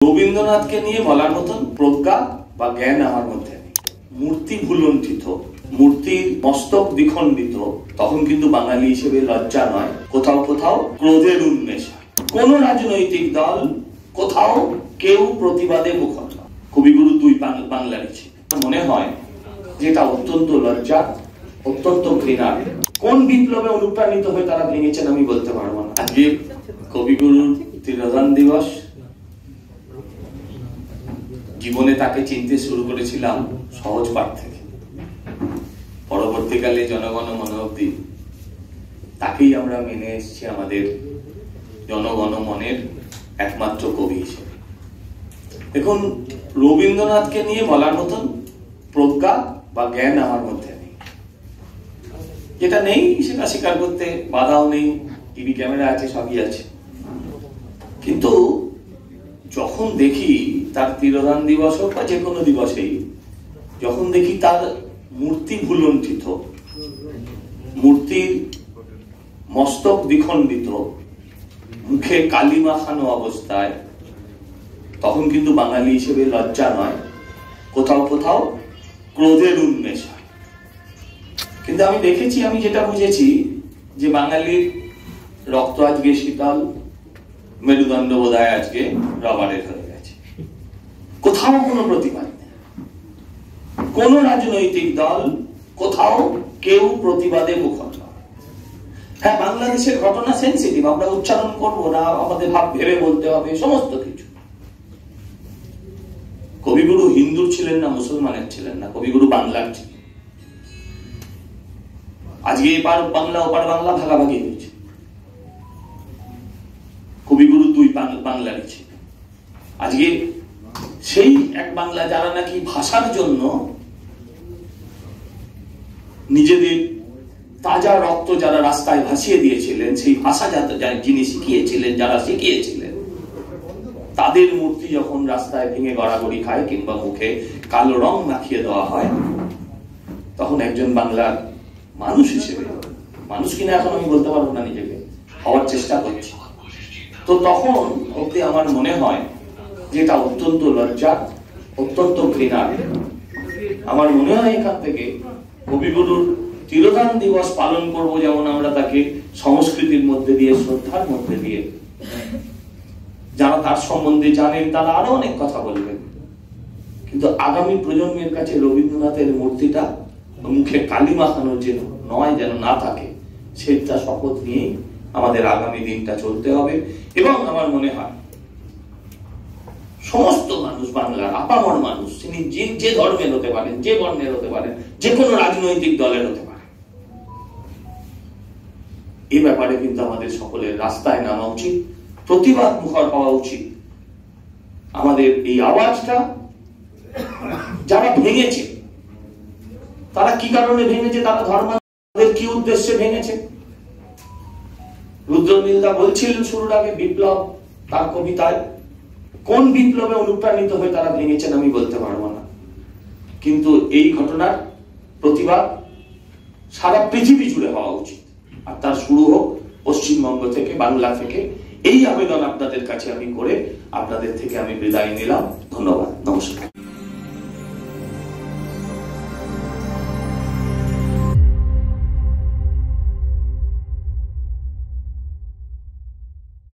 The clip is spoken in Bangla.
রবীন্দ্রনাথকে নিয়ে বলার মতন প্রজ্ঞা বা জ্ঞান আমার মধ্যে নেই। মূর্তি ভুলুণ্ঠিত, মূর্তির মস্তক দ্বিখণ্ডিত, তখন কিন্তু বাঙালি হিসেবে লজ্জা নয়, কোথাও কোথাও ক্রোধের উন্মেষ। কোন রাজনৈতিক দল, কোথাও কেউ প্রতিবাদে মুখর নয়। কবিগুরু দুই বাংলার ছিল। মনে হয় যেটা অত্যন্ত লজ্জা, অত্যন্ত ঘৃণা। কোন বিপ্লবে অনুপ্রাণিত হয়ে তারা ভেঙেছেন আমি বলতে পারবো না। আজকে কবিগুরুর তিরোধান দিবস। জীবনে তাকে চিনতে শুরু করেছিলাম সহজ পাঠ থেকে, পরবর্তীকালে জনগণ মন অবধি তাকেই আমরা মেনে এসেছি আমাদের জনগণ মনের একমাত্র কবি হিসেবে। দেখুন, রবীন্দ্রনাথকে নিয়ে বলার মতন প্রজ্ঞা বা জ্ঞান আমার মধ্যে নেই। যেটা নেই সেটা স্বীকার করতে বাধাও নেই, টিভি ক্যামেরা আছে, সবই আছে। কিন্তু যখন দেখি তার তিরোধান দিবস হোক বা যে কোনো দিবসেই, যখন দেখি তার মূর্তি ভুলুণ্ঠিত, মূর্তির মস্তক দ্বিখণ্ডিত, মুখে কালি মাখানো অবস্থায়, তখন কিন্তু বাঙালি হিসেবে লজ্জা নয়, কোথাও কোথাও ক্রোধের উন্মেষ হয়। কিন্তু আমি দেখেছি, আমি যেটা বুঝেছি যে বাঙালির রক্ত আজকে শীতল, মেরুদণ্ড বোধহয় আজকে রবারের হয়ে গেছে। কোথাও কোনো প্রতিবাদ নেই, কোন রাজনৈতিক দল, কোথাও কেউ প্রতিবাদে মুখর নয়। হ্যাঁ, বাংলাদেশের ঘটনা সেন্সিটিভ, আমরা উচ্চারণ করবো না, আমাদের ভাব ভেবে বলতে হবে সমস্ত কিছু। কবিগুরু হিন্দুর ছিলেন না, মুসলমানের ছিলেন না, কবিগুরু বাংলার ছিলেন। আজকে এপার বাংলা ওপার বাংলা ভাগাভাগি হয়েছে। কবিগুরু দুই বাংলারই ছিল। আজকে সেই এক বাংলা যারা নাকি ভাষার জন্য নিজেদের তাজা রক্ত যারা রাস্তায় ভাসিয়ে দিয়েছিলেন, সেই ভাষা যিনি শিখিয়েছিলেন, যারা শিখিয়েছিলেন, তাদের মূর্তি যখন রাস্তায় ভেঙে গড়াগড়ি খায় কিংবা মুখে কালো রং মাখিয়ে দেওয়া হয়, তখন একজন বাংলার মানুষ হিসেবে, মানুষ কিনা এখন আমি বলতে পারবো না, নিজেকে হওয়ার চেষ্টা করছি, তো তখন অব্দি আমার মনে হয় যেটা অত্যন্ত লজ্জা, অত্যন্ত ঘৃণা। আমার মনে হয় এখান থেকে কবিগুরুর তিরোধান দিবস পালন করব, যেমন আমরা তাকে সংস্কৃতির মধ্যে দিয়ে, শ্রদ্ধার মধ্যে দিয়ে, যারা তার সম্বন্ধে জানেন তারা আরো অনেক কথা বলবেন, কিন্তু আগামী প্রজন্মের কাছে রবীন্দ্রনাথের মূর্তিটা মুখে কালি মাখানোর যে নয়, যেন না থাকে, সেটা শপথ নিয়ে আমাদের আগামী দিনটা চলতে হবে। এবং আমার মনে হয় সমস্ত মানুষ, বাংলার আপামর মানুষ, তিনি যে ধর্মের হতে পারেন, যে বর্ণের হতে পারেন, যে কোনো রাজনৈতিক দলের হতে পারেন, এই ব্যাপারে কিন্তু আমাদের সকলের রাস্তায় নামা উচিত, প্রতিবাদ মুখর হওয়া উচিত। আমাদের এই আওয়াজটা যারা ভেঙেছে, তারা কি কারণে ভেঙেছে, তারা ধর্মের কি উদ্দেশ্যে ভেঙেছে? রুদ্রনীলদা বলছিলেন শুরুর আগে বিপ্লব, তার কবিতায় কোন বিপ্লবে অনুপ্রাণিত হয়ে তারা ভেঙেছেন আমি বলতে পারবো না, কিন্তু এই ঘটনার প্রতিবাদ সারা পৃথিবী জুড়ে হওয়া উচিত। আর তার শুরু হোক পশ্চিমবঙ্গ থেকে, বাংলা থেকে। এই আবেদন আপনাদের কাছে আমি করে আপনাদের থেকে আমি বিদায় নিলাম। ধন্যবাদ, নমস্কার।